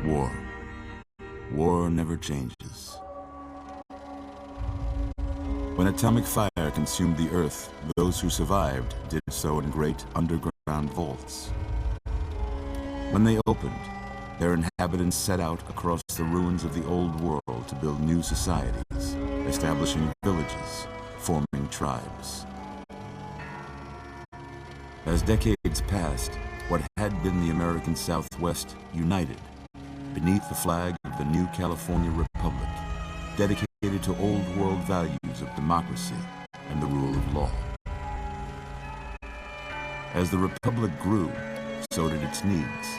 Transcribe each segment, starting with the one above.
War. War never changes. When atomic fire consumed the Earth, those who survived did so in great underground vaults. When they opened, their inhabitants set out across the ruins of the old world to build new societies, establishing villages, forming tribes. As decades passed, what had been the American Southwest united beneath the flag of the new California Republic, dedicated to old world values of democracy and the rule of law. As the Republic grew, so did its needs.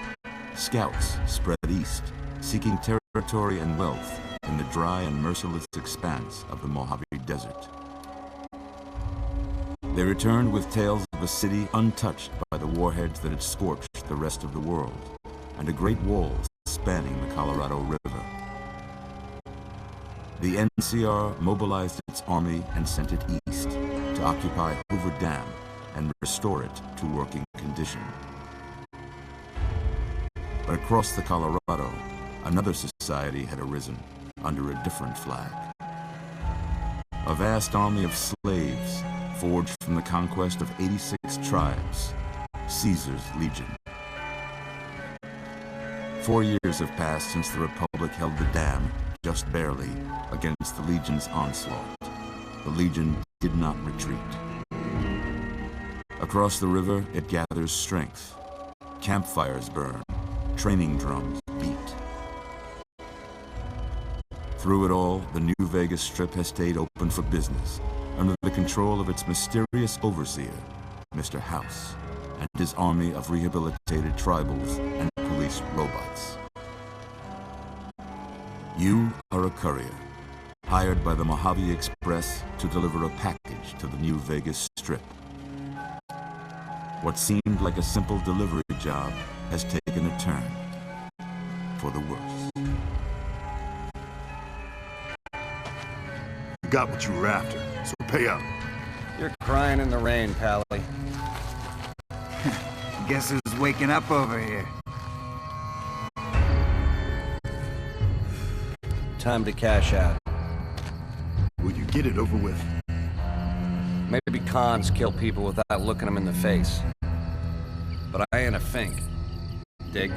Scouts spread east, seeking territory and wealth in the dry and merciless expanse of the Mojave Desert. They returned with tales of a city untouched by the warheads that had scorched the rest of the world, and a great wall spanning the Colorado River. The NCR mobilized its army and sent it east to occupy Hoover Dam and restore it to working condition. But across the Colorado, another society had arisen under a different flag. A vast army of slaves forged from the conquest of 86 tribes, Caesar's Legion. 4 years have passed since the Republic held the dam, just barely, against the Legion's onslaught. The Legion did not retreat. Across the river, it gathers strength. Campfires burn, training drums beat. Through it all, the New Vegas Strip has stayed open for business, under the control of its mysterious overseer, Mr. House, and his army of rehabilitated tribals and police robots. You are a courier, hired by the Mojave Express to deliver a package to the New Vegas Strip. What seemed like a simple delivery job has taken a turn for the worse. You got what you were after, so pay up. You're crying in the rain, Pally. Guess who's waking up over here? Time to cash out. Will you get it over with? Maybe cons kill people without looking them in the face. But I ain't a fink. Dig?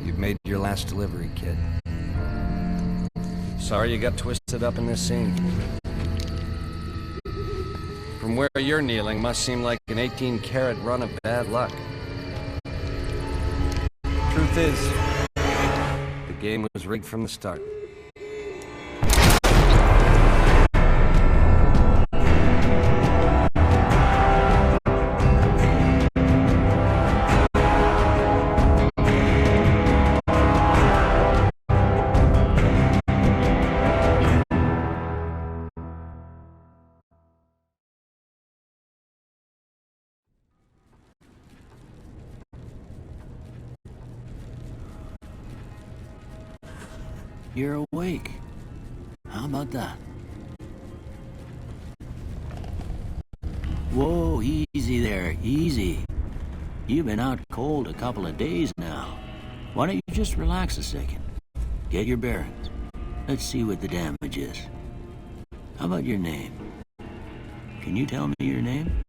You've made your last delivery, kid. Sorry you got twisted up in this scene. From where you're kneeling must seem like an 18-carat run of bad luck. Truth is, the game was rigged from the start. You're awake. How about that? Whoa, easy there, easy. You've been out cold a couple of days now. Why don't you just relax a second? Get your bearings. Let's see what the damage is. How about your name? Can you tell me your name?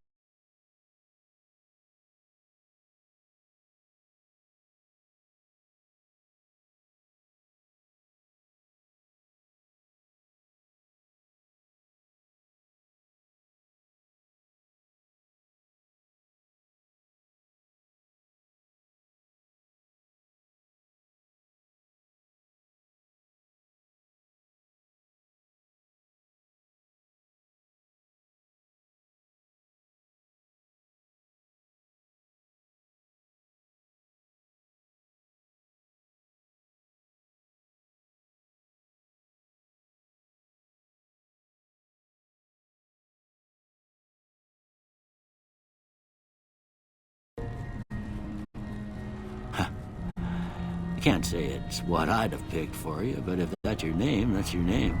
I can't say it's what I'd have picked for you, but if that's your name, that's your name.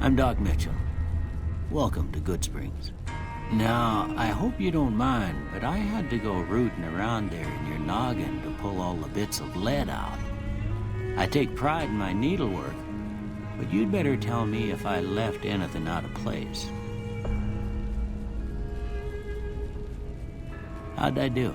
I'm Doc Mitchell. Welcome to Goodsprings. Now, I hope you don't mind, but I had to go rooting around there in your noggin to pull all the bits of lead out. I take pride in my needlework, but you'd better tell me if I left anything out of place. How'd I do?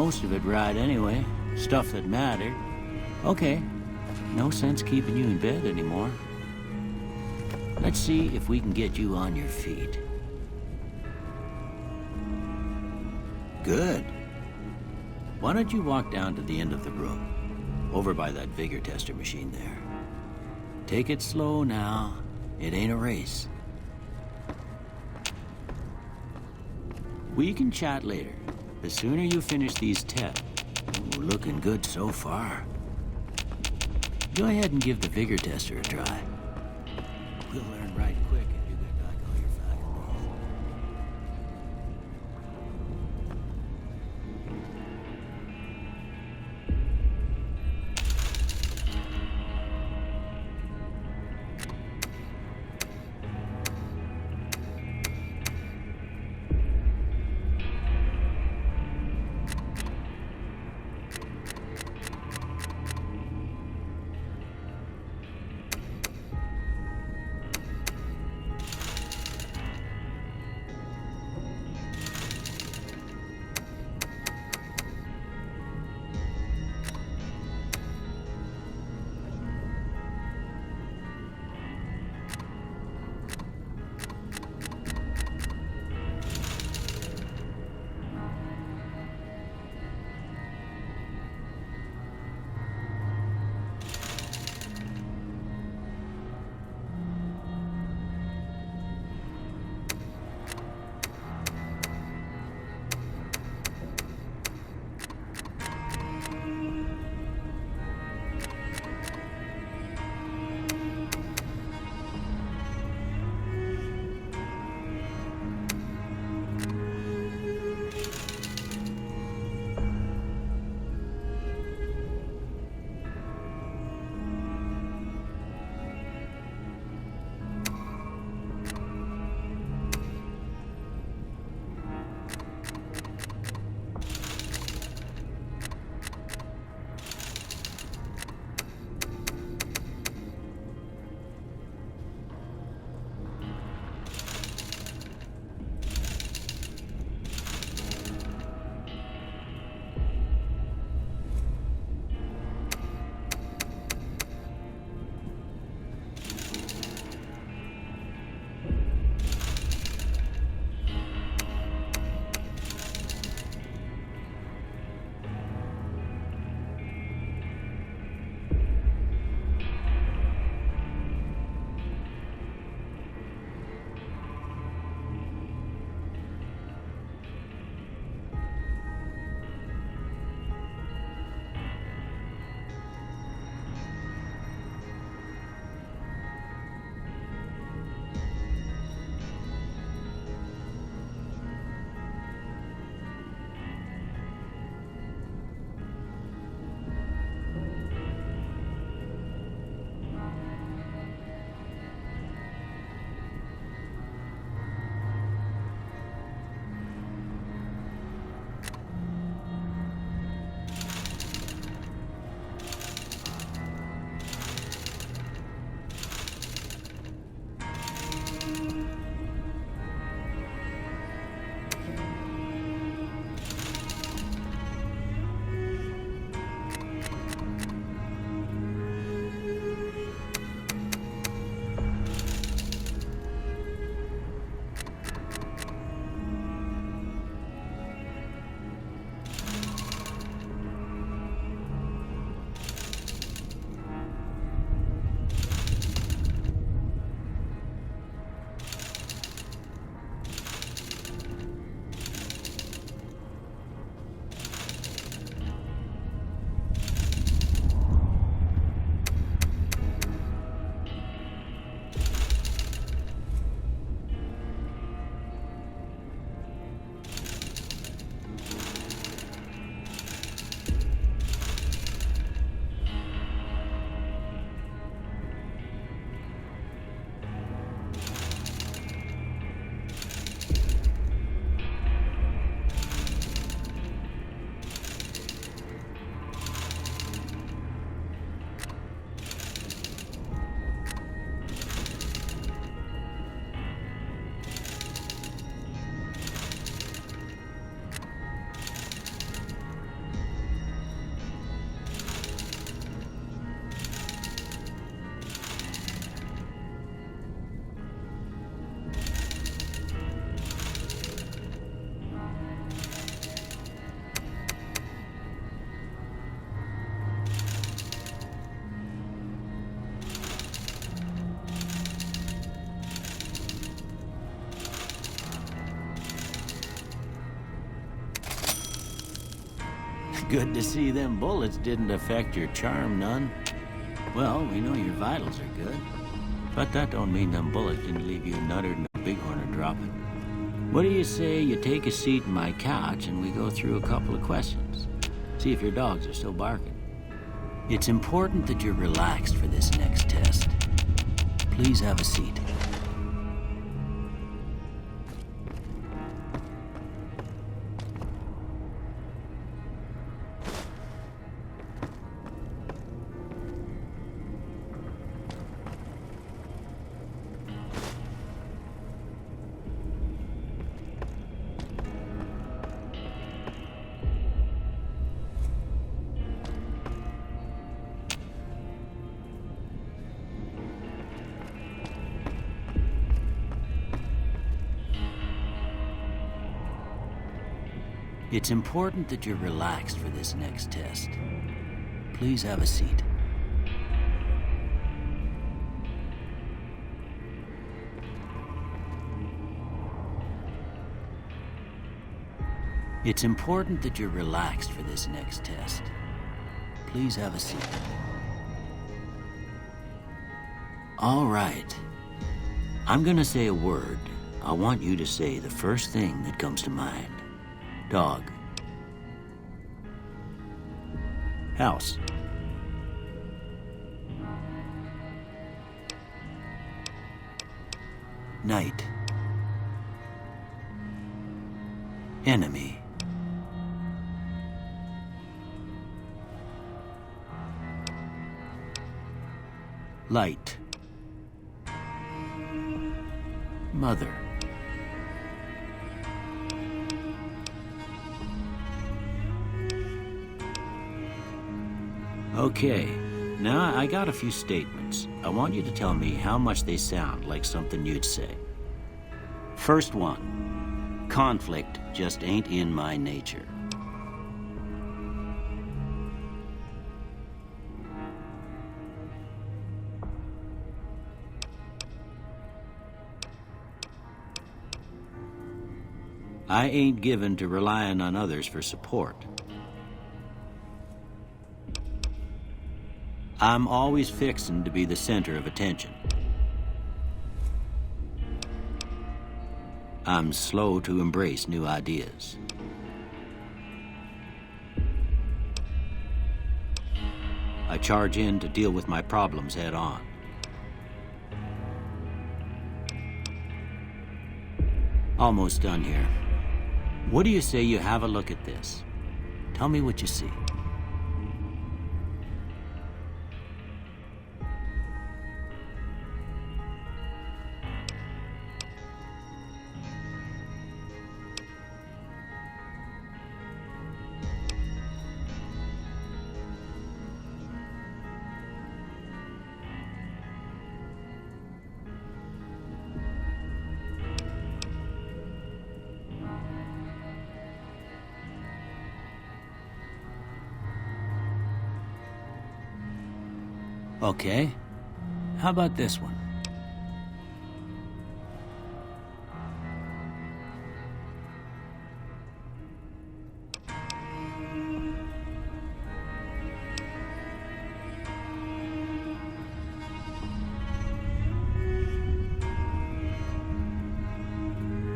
most of it right anyway. Stuff that mattered. Okay, no sense keeping you in bed anymore. Let's see if we can get you on your feet. Good. Why don't you walk down to the end of the room, over by that vigor tester machine there. Take it slow now. It ain't a race. We can chat later. The sooner you finish these tests. Ooh, looking good so far. Go ahead and give the vigor tester a try. We'll learn right quick if you get back all your faculties. Good to see them bullets didn't affect your charm none. Well, we know your vitals are good. But that don't mean them bullets didn't leave you nuttered and a bighorn dropping. What do you say you take a seat in my couch and we go through a couple of questions? See if your dogs are still barking. It's important that you're relaxed for this next test. Please have a seat. It's important that you're relaxed for this next test. Please have a seat. It's important that you're relaxed for this next test. Please have a seat. All right. I'm gonna say a word. I want you to say the first thing that comes to mind. Dog. House. Night. Enemy. Light. Mother. Okay, now I got a few statements. I want you to tell me how much they sound like something you'd say. First one, conflict just ain't in my nature. I ain't given to relying on others for support. I'm always fixin' to be the center of attention. I'm slow to embrace new ideas. I charge in to deal with my problems head on. Almost done here. What do you say you have a look at this? Tell me what you see. Okay. How about this one?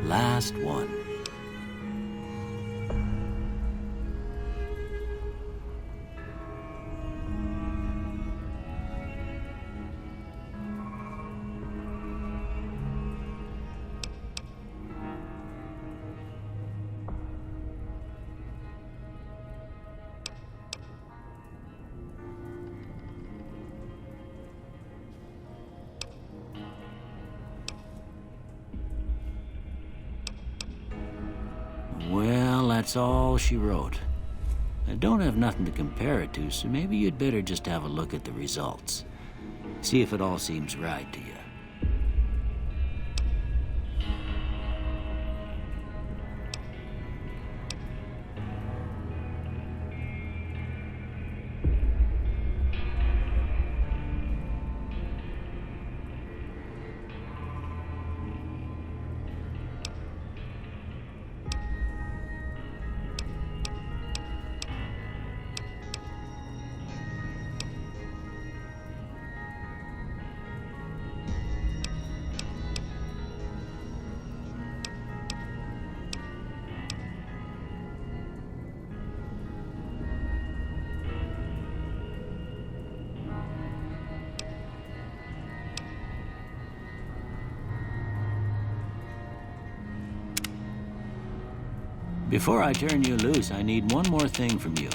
Last one. Well, that's all she wrote. I don't have nothing to compare it to, so maybe you'd better just have a look at the results. See if it all seems right to you. Before I turn you loose, I need one more thing from you.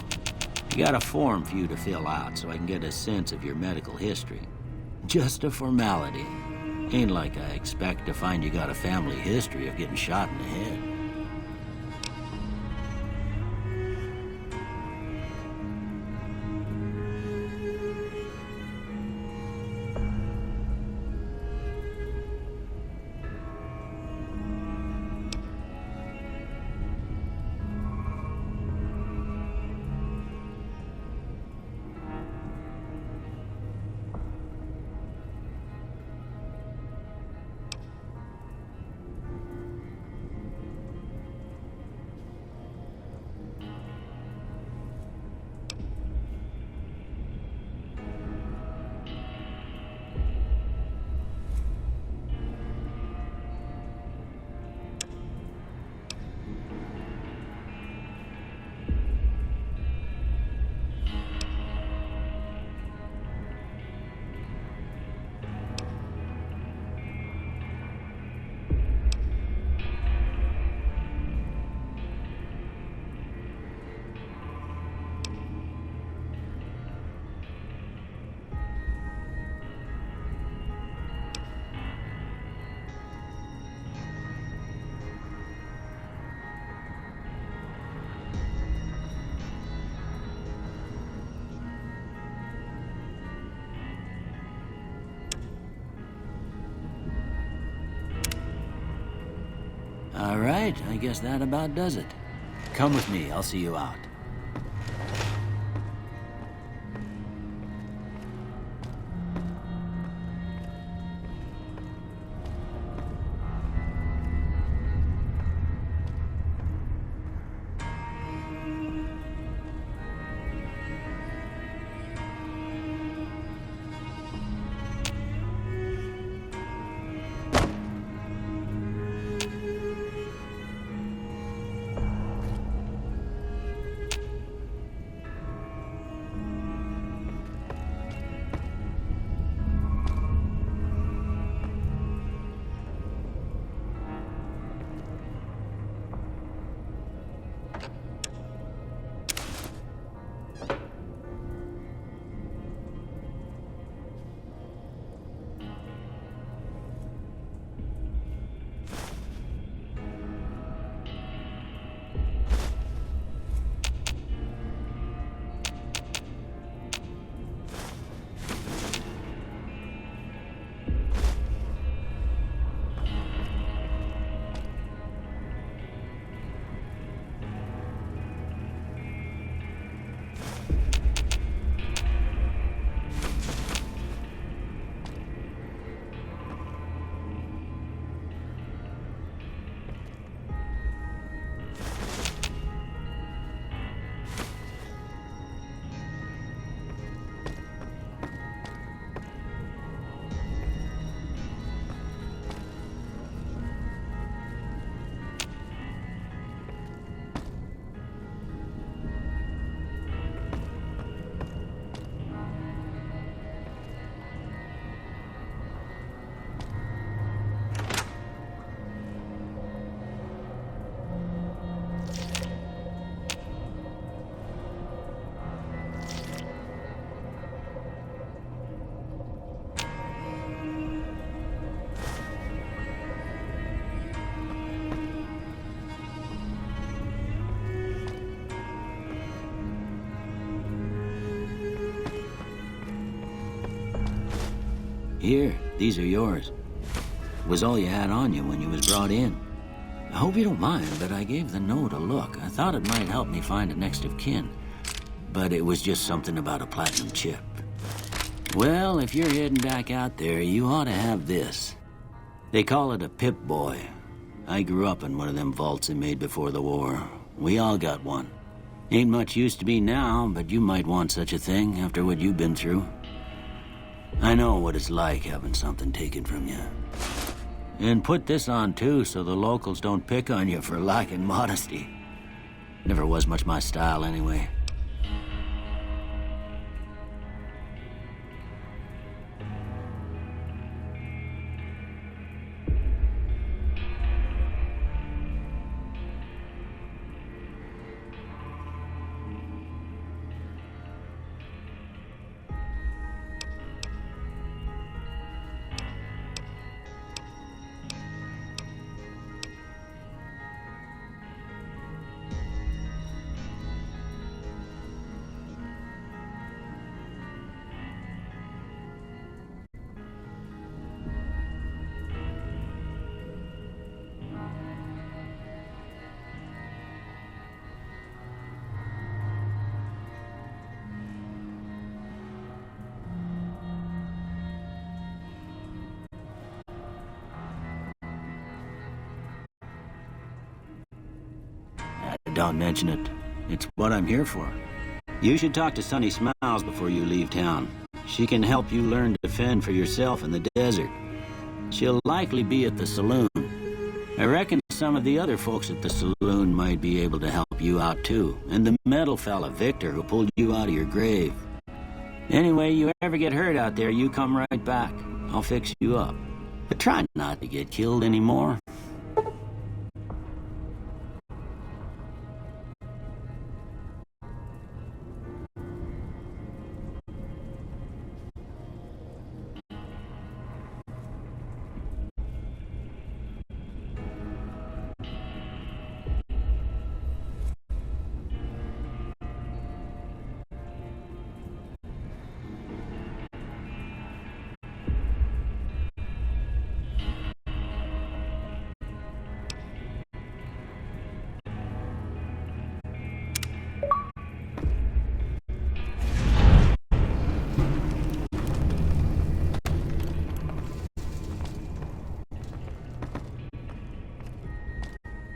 I got a form for you to fill out so I can get a sense of your medical history. Just a formality. Ain't like I expect to find you got a family history of getting shot in the head. All right, I guess that about does it. Come with me, I'll see you out. Here, these are yours. It was all you had on you when you was brought in. I hope you don't mind, but I gave the note a look. I thought it might help me find a next of kin. But it was just something about a platinum chip. Well, if you're heading back out there, you ought to have this. They call it a Pip-Boy. I grew up in one of them vaults they made before the war. We all got one. Ain't much use to be now, but you might want such a thing after what you've been through. I know what it's like having something taken from you. And put this on too, so the locals don't pick on you for lacking modesty. Never was much my style anyway. Don't mention it. It's what I'm here for. You should talk to Sunny Smiles before you leave town. She can help you learn to fend for yourself in the desert. She'll likely be at the saloon. I reckon some of the other folks at the saloon might be able to help you out too. And the metal fella, Victor, who pulled you out of your grave. Anyway, you ever get hurt out there, you come right back. I'll fix you up. But try not to get killed anymore.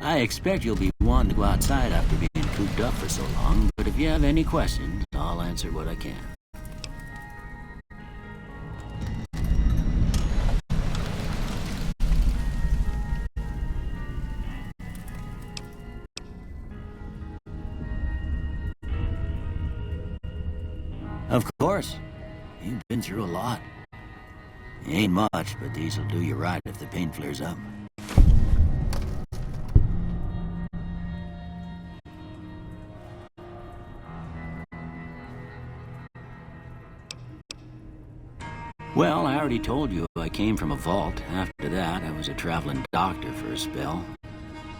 I expect you'll be wanting to go outside after being cooped up for so long, but if you have any questions, I'll answer what I can. Of course. You've been through a lot. Ain't much, but these'll do you right if the pain flares up. Well, I already told you I came from a vault. After that, I was a traveling doctor for a spell.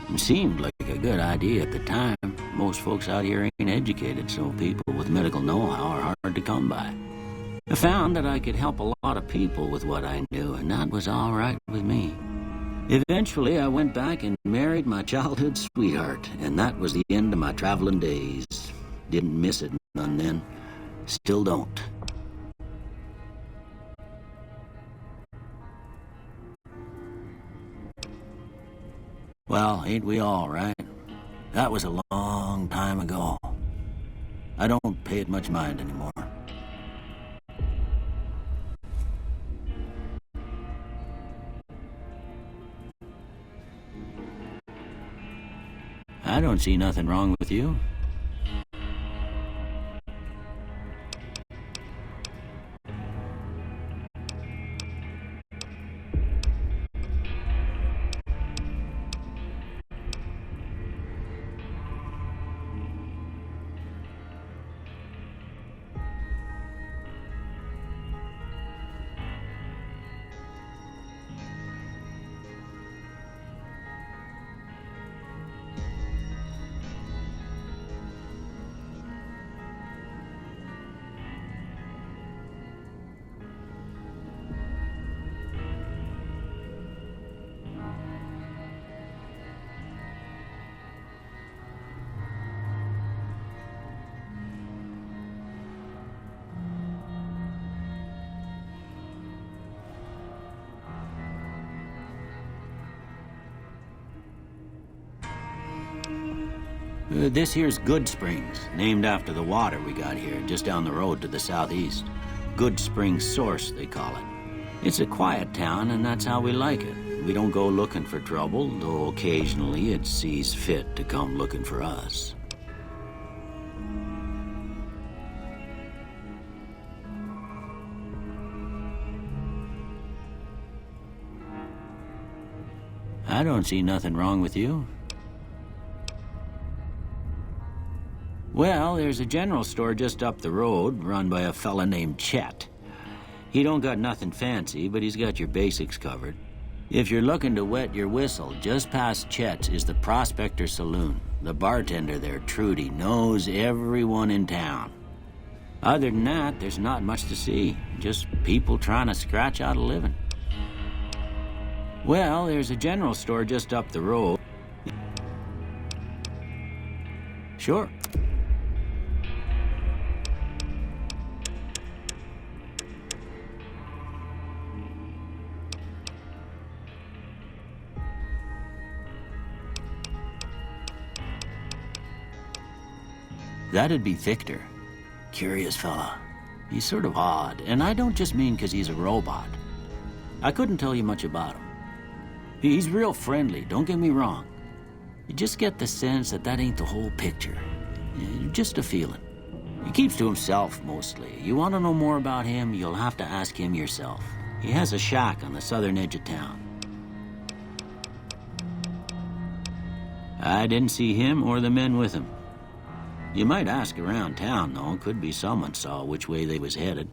It seemed like a good idea at the time. Most folks out here ain't educated, so people with medical know-how are hard to come by. I found that I could help a lot of people with what I knew, and that was all right with me. Eventually, I went back and married my childhood sweetheart, and that was the end of my traveling days. Didn't miss it none then. Still don't. Well, ain't we all, right? That was a long time ago. I don't pay it much mind anymore. I don't see nothing wrong with you. This here's Good Springs, named after the water we got here, just down the road to the southeast. Good Springs Source, they call it. It's a quiet town, and that's how we like it. We don't go looking for trouble, though occasionally it sees fit to come looking for us. I don't see nothing wrong with you. Well, there's a general store just up the road, run by a fella named Chet. He don't got nothing fancy, but he's got your basics covered. If you're looking to wet your whistle, just past Chet's is the Prospector Saloon. The bartender there, Trudy, knows everyone in town. Other than that, there's not much to see. Just people trying to scratch out a living. Well, there's a general store just up the road. Sure. That'd be Victor. Curious fella. He's sort of odd, and I don't just mean 'cause he's a robot. I couldn't tell you much about him. He's real friendly, don't get me wrong. You just get the sense that ain't the whole picture. Just a feeling. He keeps to himself, mostly. You want to know more about him, you'll have to ask him yourself. He has a shack on the southern edge of town. I didn't see him or the men with him. You might ask around town, though. Could be someone saw which way they was headed.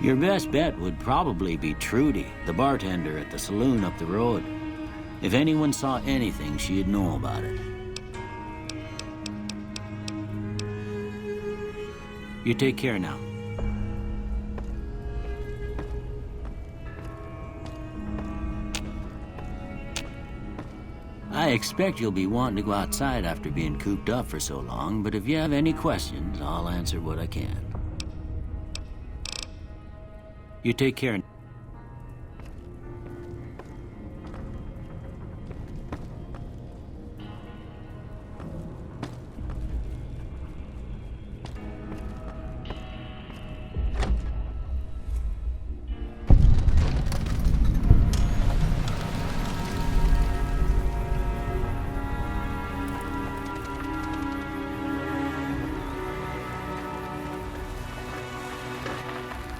Your best bet would probably be Trudy, the bartender at the saloon up the road. If anyone saw anything, she'd know about it. You take care now. I expect you'll be wanting to go outside after being cooped up for so long, but if you have any questions, I'll answer what I can. You take care.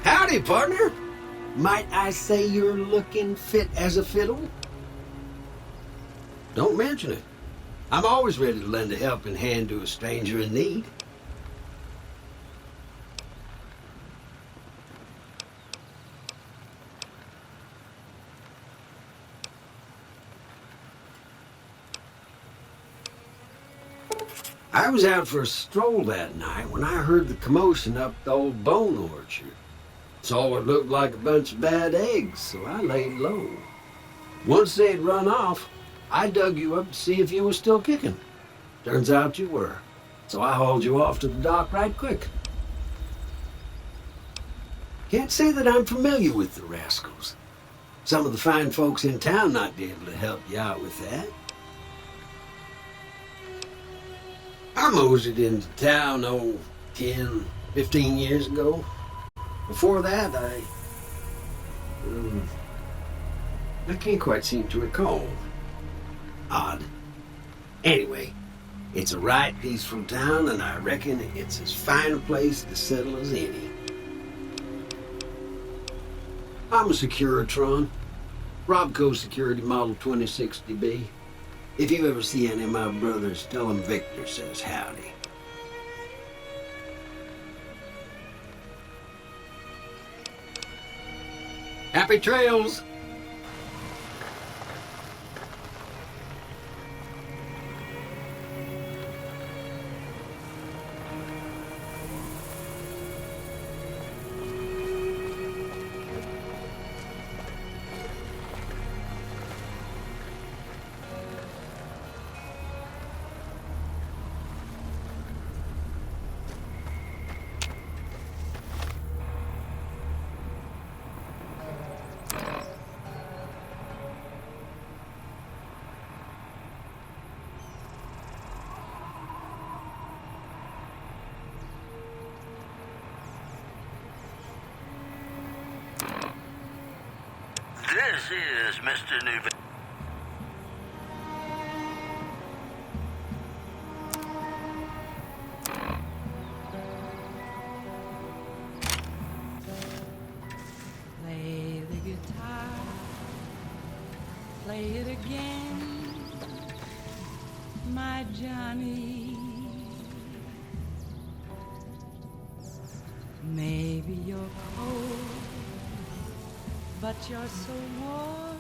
Howdy, partner. Might I say you're looking fit as a fiddle? Don't mention it. I'm always ready to lend a helping hand to a stranger in need. I was out for a stroll that night when I heard the commotion up the old bone orchard. Saw what looked like a bunch of bad eggs, so I laid low. Once they had run off, I dug you up to see if you were still kicking. Turns out you were, so I hauled you off to the dock right quick. Can't say that I'm familiar with the rascals. Some of the fine folks in town might be able to help you out with that. I moseyed into town, 10, 15 years ago. Before that, I can't quite seem to recall. Odd. Anyway, it's a right peaceful town, and I reckon it's as fine a place to settle as any. I'm a Securitron, Robco Security Model 2060B. If you ever see any of my brothers, tell them Victor says howdy. Happy trails! This is Mr. New. Play the guitar, play it again, my Johnny. Maybe you're cold, but you're so warm.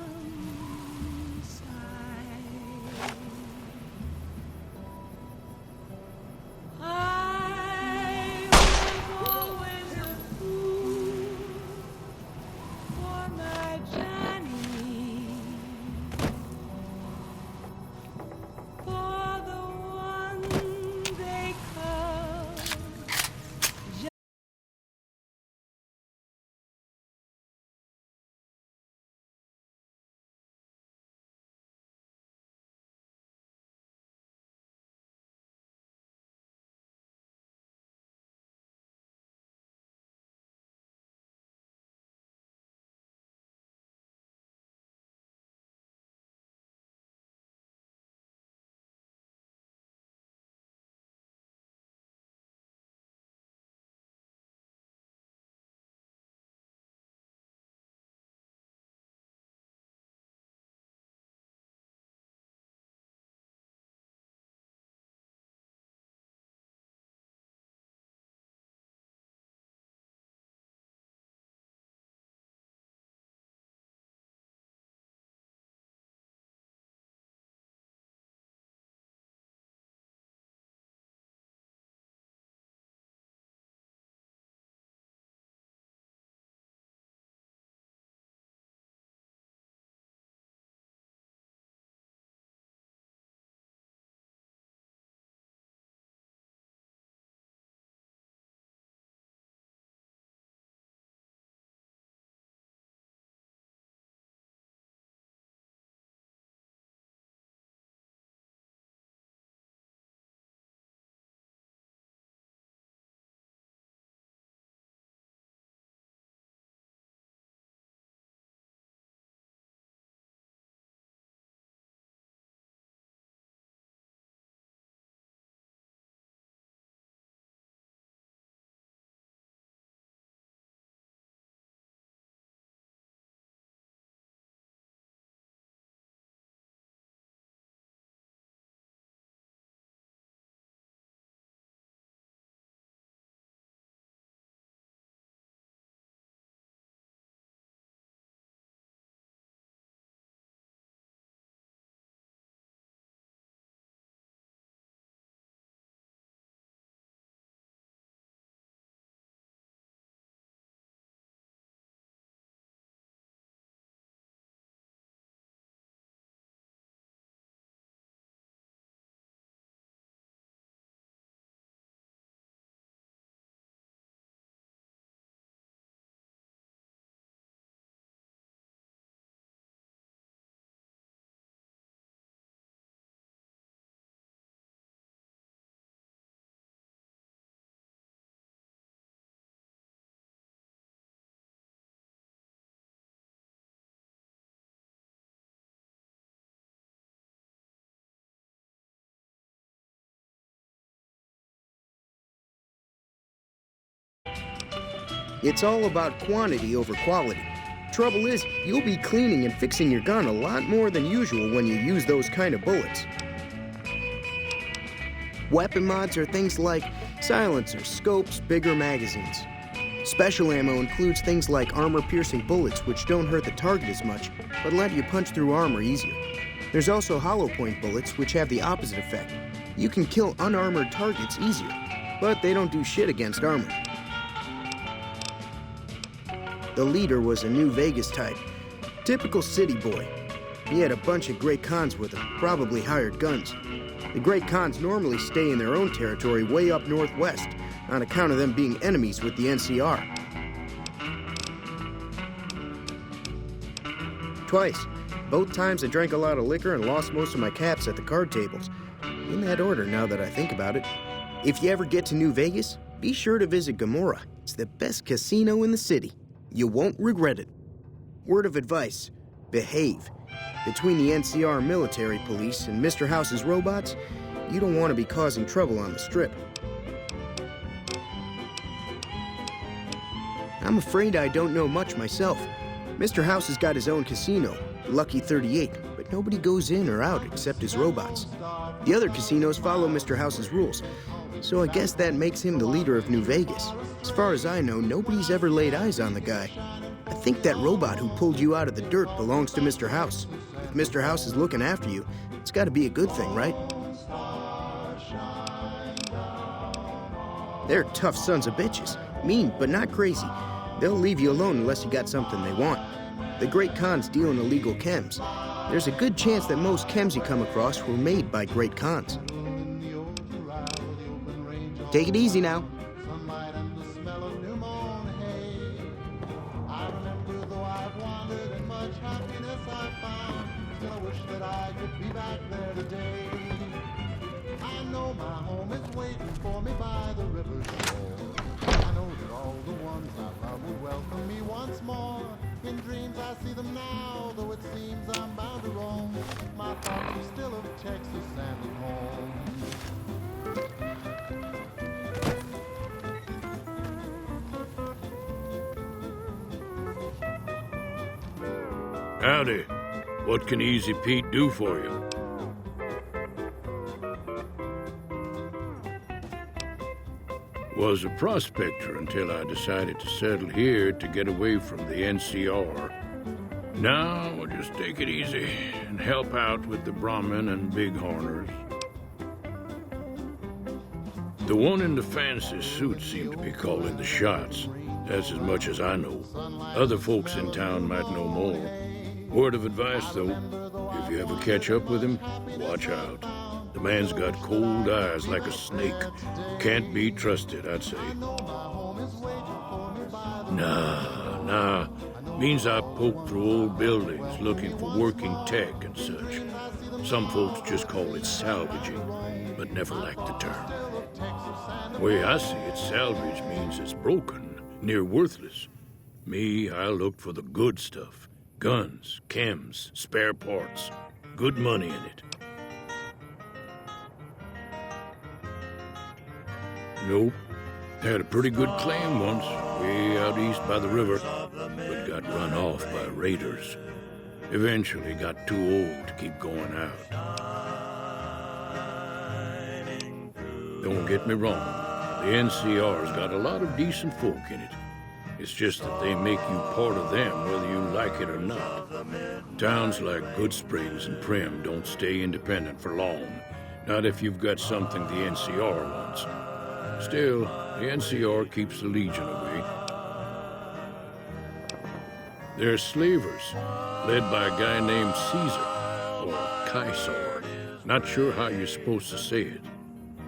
It's all about quantity over quality. Trouble is, you'll be cleaning and fixing your gun a lot more than usual when you use those kind of bullets. Weapon mods are things like silencers, scopes, bigger magazines. Special ammo includes things like armor-piercing bullets, which don't hurt the target as much, but let you punch through armor easier. There's also hollow-point bullets, which have the opposite effect. You can kill unarmored targets easier, but they don't do shit against armor. The leader was a New Vegas type. Typical city boy. He had a bunch of Great Khans with him, probably hired guns. The Great Khans normally stay in their own territory way up northwest, on account of them being enemies with the NCR. Twice. Both times I drank a lot of liquor and lost most of my caps at the card tables. In that order, now that I think about it. If you ever get to New Vegas, be sure to visit Gomorrah. It's the best casino in the city. You won't regret it. Word of advice, behave. Between the NCR military police and Mr. House's robots, you don't want to be causing trouble on the Strip. I'm afraid I don't know much myself. Mr. House has got his own casino, Lucky 38, but nobody goes in or out except his robots. The other casinos follow Mr. House's rules, so I guess that makes him the leader of New Vegas. As far as I know, nobody's ever laid eyes on the guy. I think that robot who pulled you out of the dirt belongs to Mr. House. If Mr. House is looking after you, it's got to be a good thing, right? They're tough sons of bitches. Mean, but not crazy. They'll leave you alone unless you got something they want. The Great Khans deal in illegal chems. There's a good chance that most chems you come across were made by Great Khans. Take it easy now. In dreams I see them now, though it seems I'm bound to roam. My thoughts are still of Texas and at home. Howdy. What can Easy Pete do for you? Was a prospector until I decided to settle here to get away from the NCR. Now I'll just take it easy and help out with the Brahmin and Bighorners. The one in the fancy suit seemed to be calling the shots. That's as much as I know. Other folks in town might know more. Word of advice, though, if you ever catch up with him, watch out. The man's got cold eyes like a snake. Can't be trusted, I'd say. Nah. Means I poke through old buildings looking for working tech and such. Some folks just call it salvaging, but never liked the term. The way I see it, salvage means it's broken, near worthless. Me, I look for the good stuff. Guns, chems, spare parts. Good money in it. Nope. Had a pretty good claim once, way out east by the river, but got run off by raiders. Eventually got too old to keep going out. Don't get me wrong, the NCR's got a lot of decent folk in it. It's just that they make you part of them whether you like it or not. Towns like Goodsprings and Primm don't stay independent for long, not if you've got something the NCR wants. Still, the NCR keeps the Legion away. They're slavers, led by a guy named Caesar, or Caesar. Not sure how you're supposed to say it.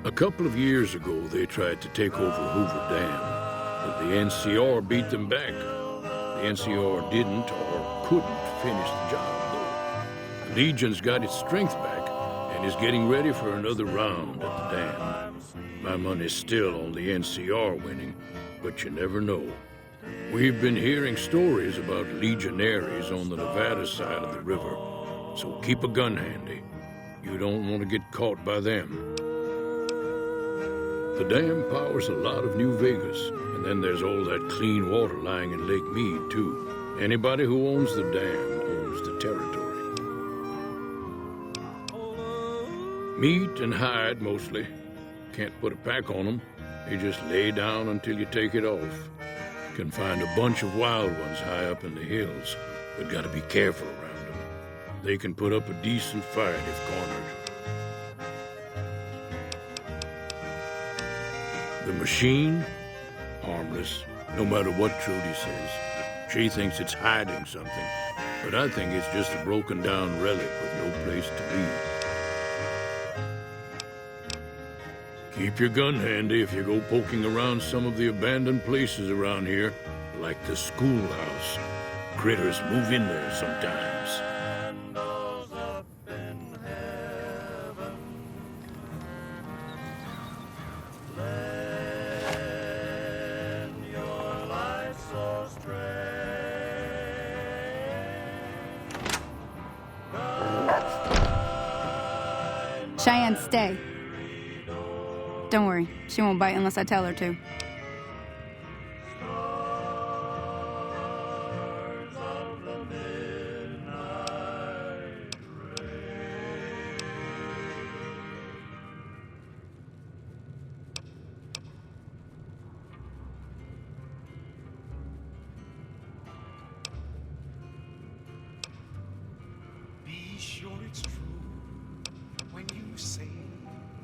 A couple of years ago, they tried to take over Hoover Dam, but the NCR beat them back. The NCR didn't or couldn't finish the job, though. The Legion's got its strength back and is getting ready for another round at the dam. My money's still on the NCR winning, but you never know. We've been hearing stories about legionaries on the Nevada side of the river, so keep a gun handy. You don't want to get caught by them. The dam powers a lot of New Vegas, and And then there's all that clean water lying in Lake Mead, too. Anybody who owns the dam owns the territory. Meat and hide, mostly. Can't put a pack on them. You just lay down until you take it off. Can find a bunch of wild ones high up in the hills, but gotta be careful around them. They can put up a decent fight if cornered. The machine? Harmless, no matter what Trudy says. She thinks it's hiding something, but I think it's just a broken down relic with no place to be. Keep your gun handy if you go poking around some of the abandoned places around here, like the schoolhouse. Critters move in there sometimes. Cheyenne, stay. Don't worry, she won't bite unless I tell her to.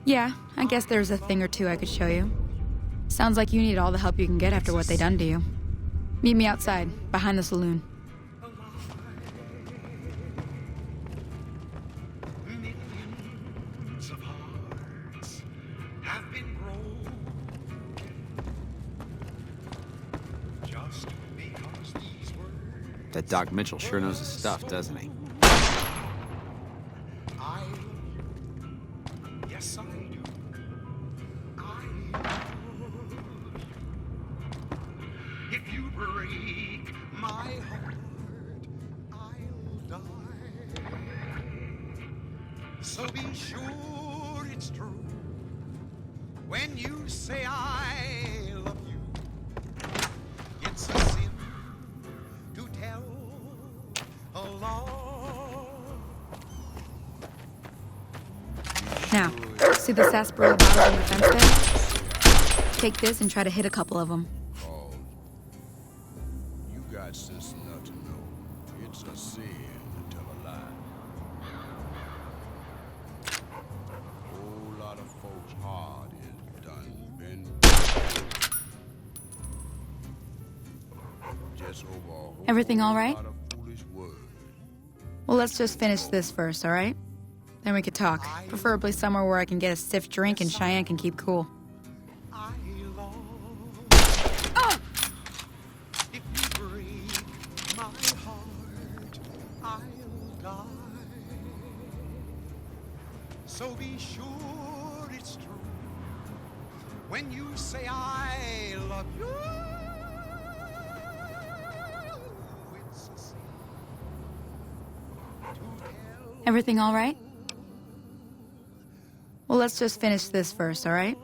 Yeah, I guess there's a thing or two I could show you. Sounds like you need all the help you can get after what they done to you. Meet me outside, behind the saloon. Millions of hearts have been broken just because these words. That Doc Mitchell sure knows his stuff, doesn't he? Yes, I do. If you break my heart, I'll die. So be sure it's true when you say I love you. It's a sin to tell a lie. Now, see the sarsaparilla bottles on the fence there? Take this and try to hit a couple of them. Oh, you got sense enough to know it's a sin to tell a lie. Whole lot of folks' heart is done been just over a whole Everything all right? lot of foolish words. Well, let's just finish this first, all right? Then we could talk. Preferably somewhere where I can get a stiff drink and Cheyenne can keep cool. If you break my heart, I'll die. So be sure it's true when you say I love you. It's a sin to tell. Everything all right? Well, let's just finish this first, all right?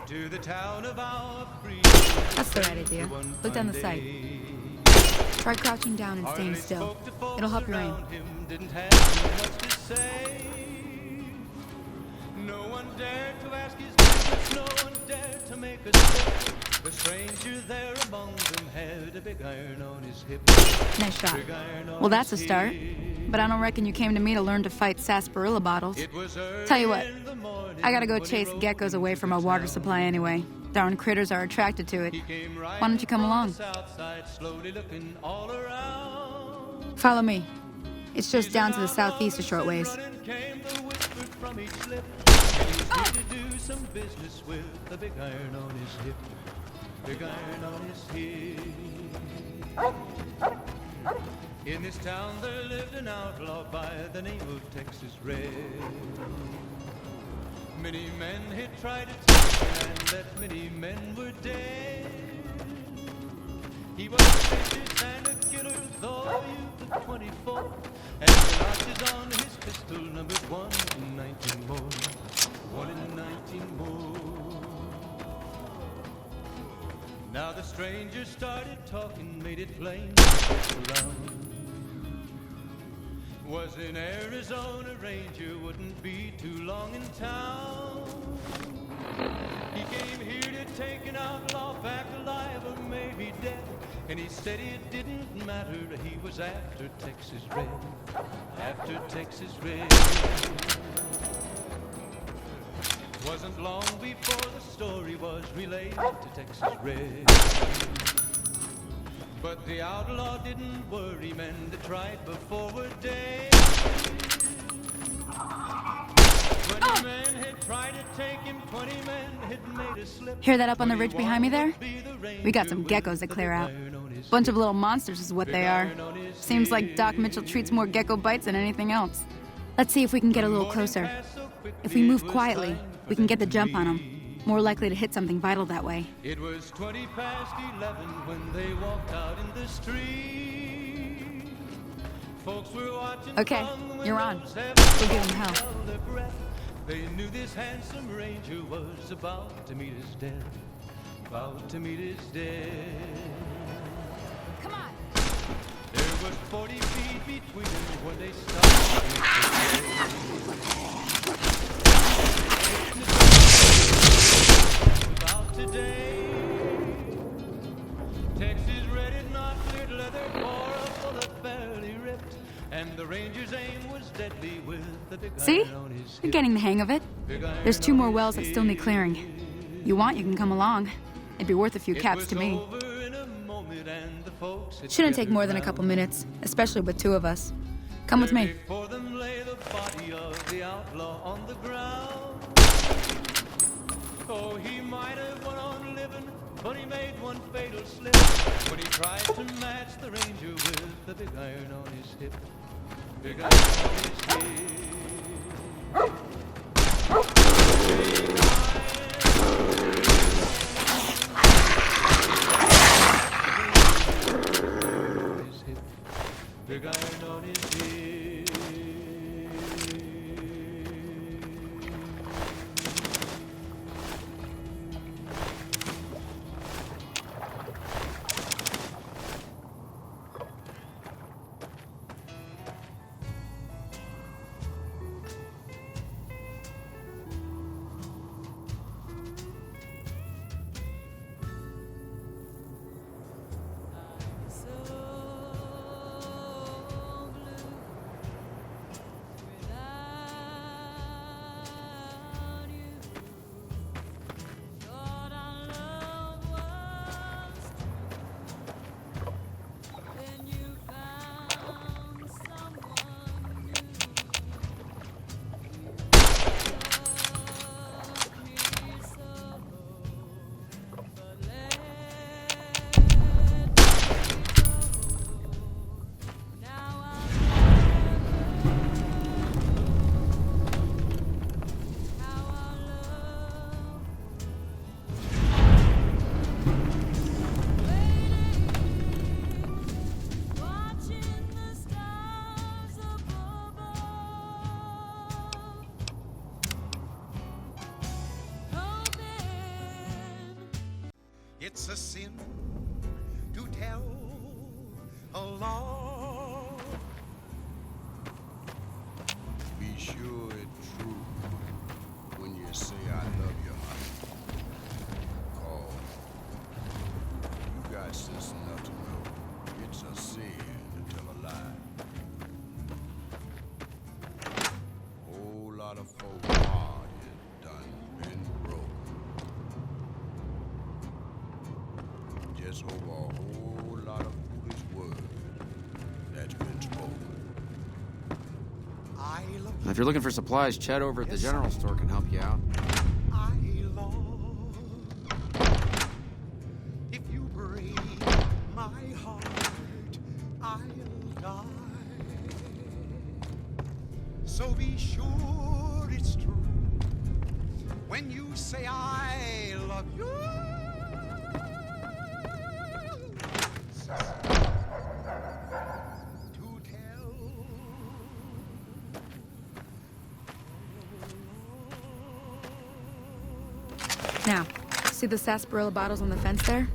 To the town of our freedom. That's the right idea. Look down the sight. Try crouching down and staying still. It'll help your aim. Didn't have too much to say. No one dared to ask his business, no one dared to make a step. The stranger there among them had a big iron on his hip. Nice shot. Well, that's a start. But I don't reckon you came to me to learn to fight sarsaparilla bottles. Tell you what, I gotta go chase geckos away from our water supply anyway. Darn critters are attracted to it. Why don't you come along? Follow me. It's just down to the southeast a short ways. Some business with the big iron on his hip. Big iron on his hip. In this town there lived an outlaw by the name of Texas Red. Many men had tried to take him, and that many men were dead. He was a vicious and a killer, though a youth of 24. And the notches on his pistol numbered 1 in 19 more. 1 in 19 more. Now the stranger started talking, made it plain around. Was in Arizona, Ranger wouldn't be too long in town. He came here to take an outlaw back alive or maybe dead. And he said it didn't matter, he was after Texas Red. After Texas Red. Wasn't long before the story was relayed to Texas Red. But the outlaw didn't worry, men that tried before were dead. 20 men had tried to take him, 20 men had made a slip. Hear that up on the ridge behind me there? We got some geckos to clear out. Bunch of little monsters is what they are. Seems like Doc Mitchell treats more gecko bites than anything else. Let's see if we can get a little closer. If we move quietly, we can get the jump on them. More likely to hit something vital that way. It was 20 past 11 when they walked out in the street. Folks were watching. Okay, you're on. We'll give them hell. They knew this handsome ranger was about to meet his death. About to meet his death. Come on. There was 40 feet between them when they stopped to meet his death. Today, Texas Red had not cleared leather for a bullet fairly ripped, and the ranger's aim was deadly with the big See? iron on his You're hip. getting the hang of it. There's 2 more wells that still need clearing. You want, you can come along. It'd be worth a few caps to me. Shouldn't take more than a couple minutes, especially with 2 of us. Come with me. Before them lay the body of the outlaw on the ground. Oh, he might have went on living, but he made one fatal slip when he tried to match the ranger with the big iron on his hip. Big iron on his hip. Big iron on his hip. It's a sin to tell a lie. Be sure it's true when you say I love you, honey. Call. You got sense enough to know it's a sin to tell a lie. Whole lot of folks' heart is done been broke. Just over a whole lot of foolish words that's been spoken. If you're looking for supplies, Chet over at the general store can help you out. If you break my heart, I'll die. So be sure it's true when you say I love you. Now, see the sarsaparilla bottles on the fence there?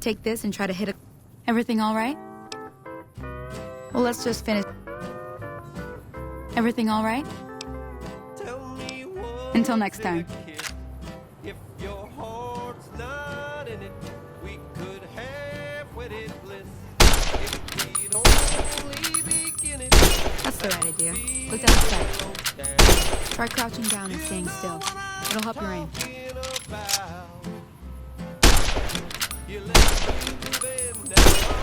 Take this and try to hit it. Everything all right? Well, let's just finish. Everything all right? Until next time. If your heart's not in it, we could have wedded bliss. If we'd only begin it. That's the right idea. Look down the sight. Try crouching down and staying still. It'll help your aim.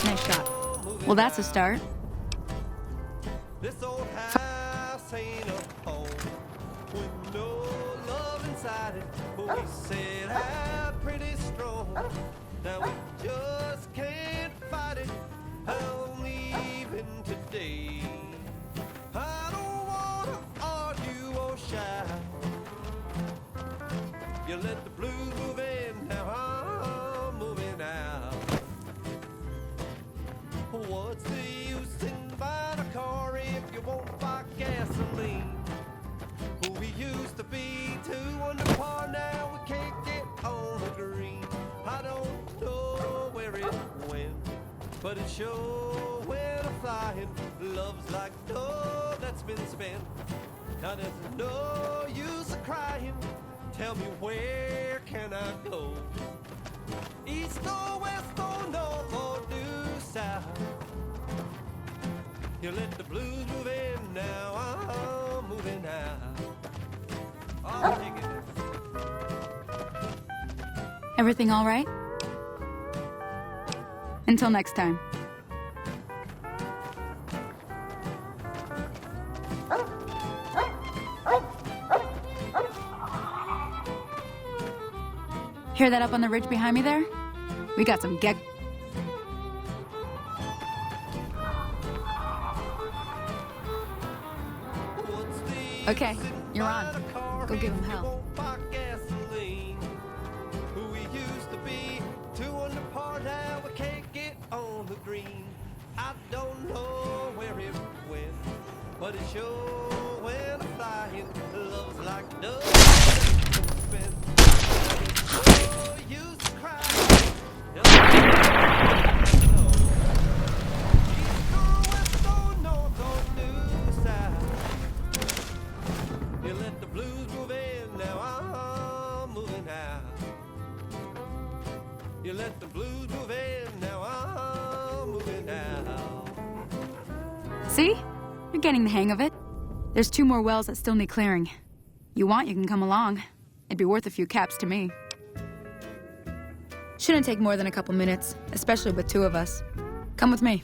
Nice shot. Well, that's a start. This old house ain't a home with no love inside it. But we set out pretty strong. Now we just can't fight it. I'm leaving today. I don't wanna argue or shout. You let the blues move in, now I'm moving out. What's the use in buying a car if you won't buy gasoline? We used to be 2 under par, now we can't get on the green. I don't know where it went, but it sure went a-flying. Love's like dough that's been spent. Now there's no use of crying. Tell me, where can I go? East or west or north or due south? You let the blues move in, now I'm moving out. I'll take it. Everything all right? Until next time. Hear that up on the ridge behind me there? We got some gek. Okay, you're on. Go give him hell. We used to be 2 under par, now we can't get on the green. I don't know where it went, but it sure went a-flying. Love's like dough spent. No use to cry. East or west or north or due south. You let the blues move in, now I'm moving out. You let the blues move in, now I'm moving out. See? You're getting the hang of it. There's 2 more wells that still need clearing. You want, you can come along. It'd be worth a few caps to me. Shouldn't take more than a couple minutes, especially with 2 of us. Come with me.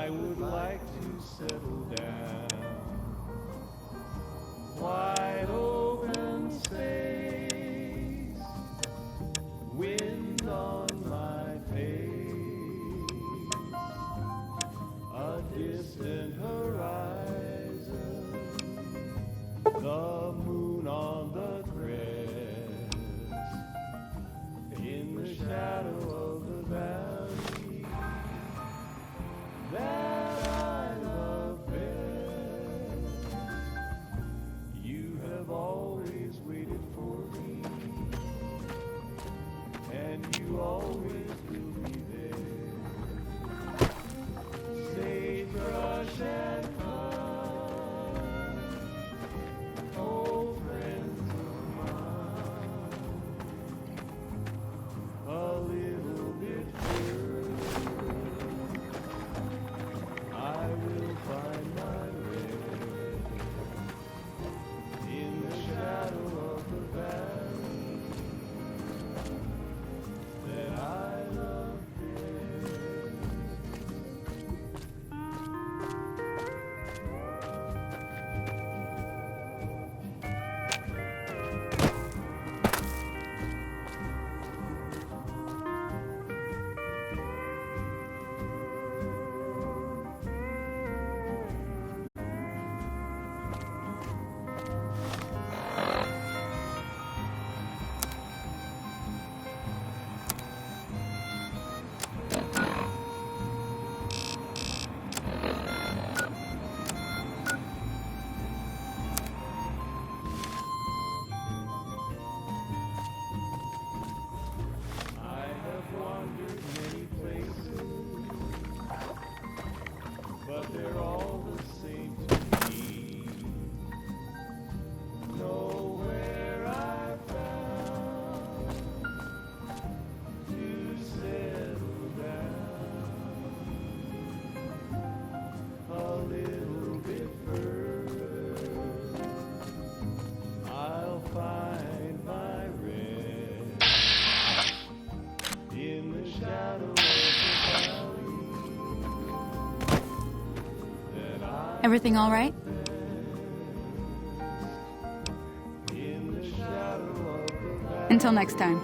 I would like to settle down. Wide open space, wind on my face, a distant horizon, the moon on the crest, in the shadow of the valley that I love best. You have always waited for me, and you always will be there. Sagebrush and pine, old friends of mine, a little bit further, I will find my rest in the shadow of the valley that I love I have wandered many places, but they're all the same to me. Nowhere I found to settle down. A little bit further, I'll find my rest in the shadow of the valley that I Everything all right? in the shadow of the valley Until next time.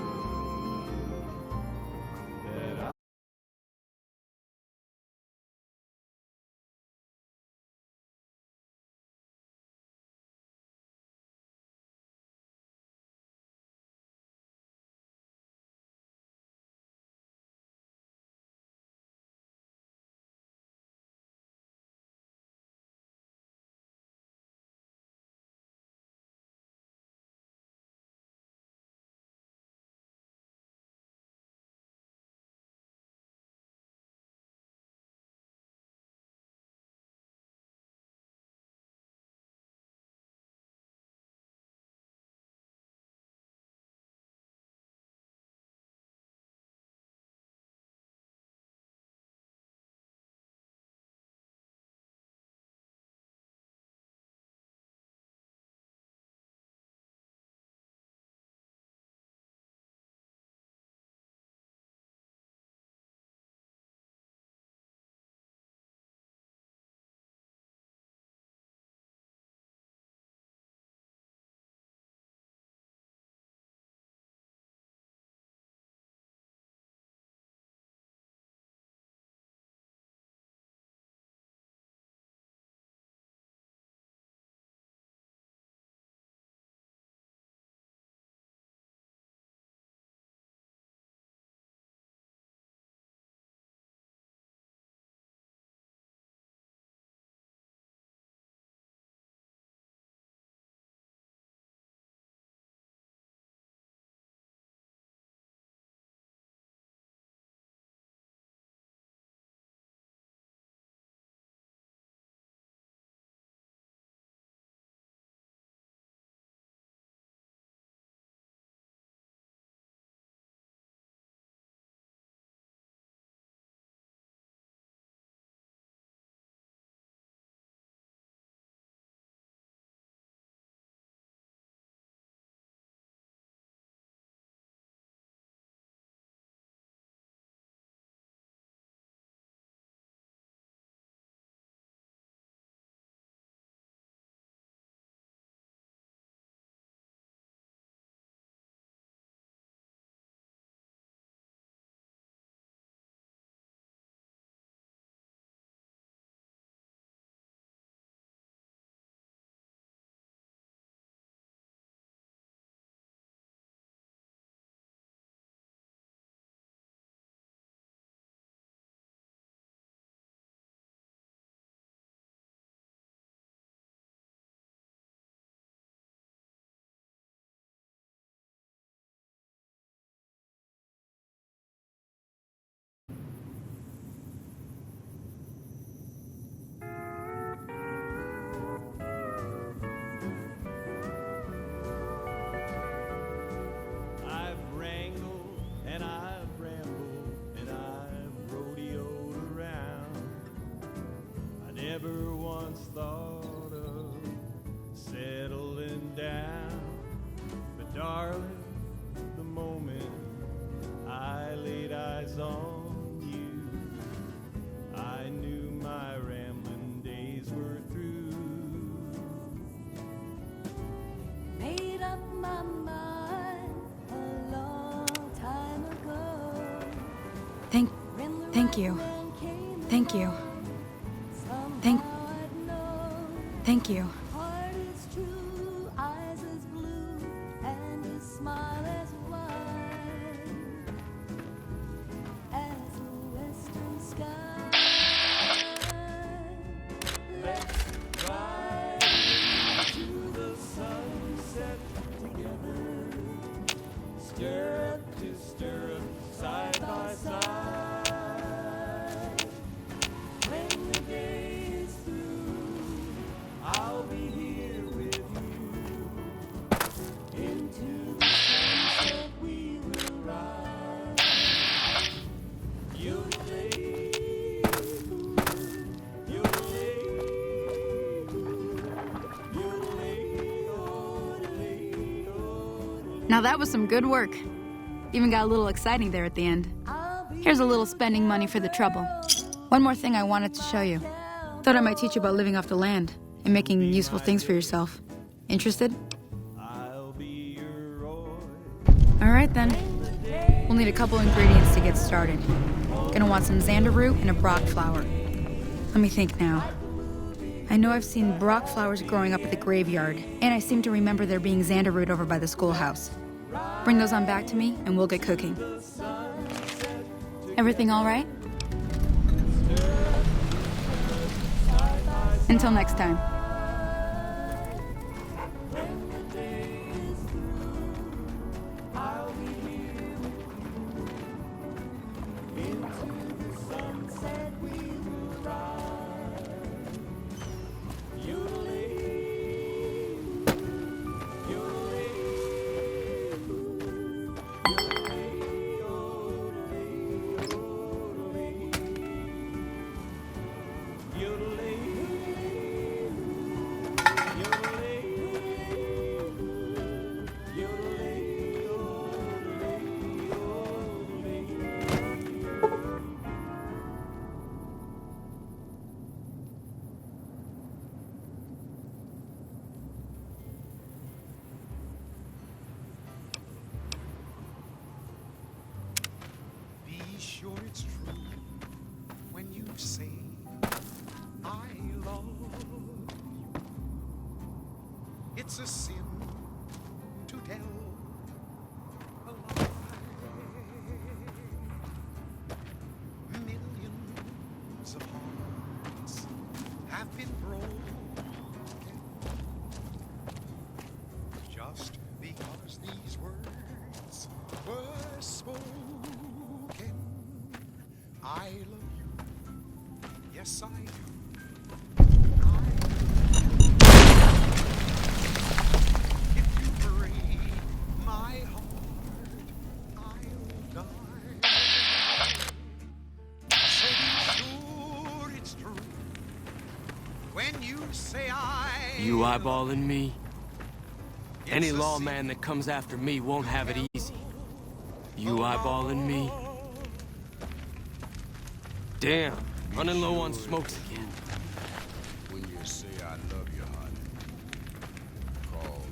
never once thought of settling down. But darling, the moment I laid eyes on you, I knew my rambling days were through. Made up my mind a long time ago. Thank you. Thank you. Thank you. Heart is true, eyes as blue, and his smile as wide as a western sky. Let's ride to the sunset together, stirrup to stirrup, side by side. When the day is through, I'll be here with you. Into the sunset we will ride. Now that was some good work. Even got a little exciting there at the end. Here's a little spending money for the trouble. One more thing I wanted to show you. Thought I might teach you about living off the land and making useful things for yourself. Interested? Alright then. We'll need a couple ingredients to get started. Gonna want some xander root and a brock flower. Let me think now. I know I've seen brock flowers growing up at the graveyard, and I seem to remember there being xander root over by the schoolhouse. Bring those on back to me, and we'll get cooking. Everything all right? Until next time. Sure it's true when you say I love you. It's a sin to tell a lie. Millions of hearts have been broken just because these words were spoken. I love you, yes I do. If you break my heart, I'll die. So be sure it's true when you say You eyeballing me? Any lawman that comes after me won't have it easy. You eyeballing me? Damn, running low on smokes again. When you say I love you, honey, call.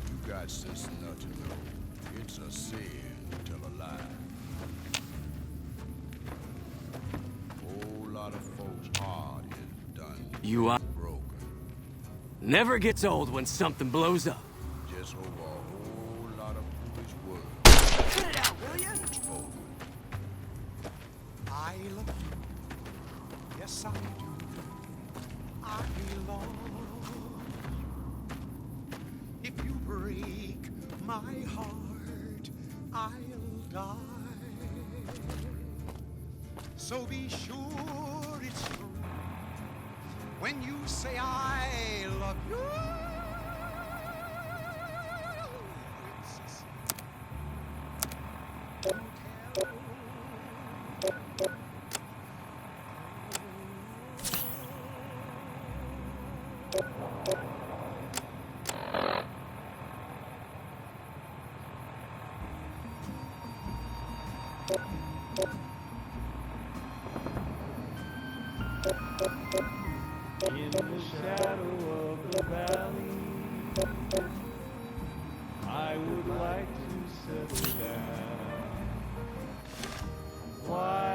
You got sense enough to know it's a sin to tell a lie. Whole lot of folks' heart is done. You are broken. Never gets old when something blows up. Just over a whole lot of foolish words. Put it out, will you? I love you, yes I do. I love you. If you break my heart, I'll die. So be sure it's true when you say I love you. In the shadow of the valley, I would like to settle down. Why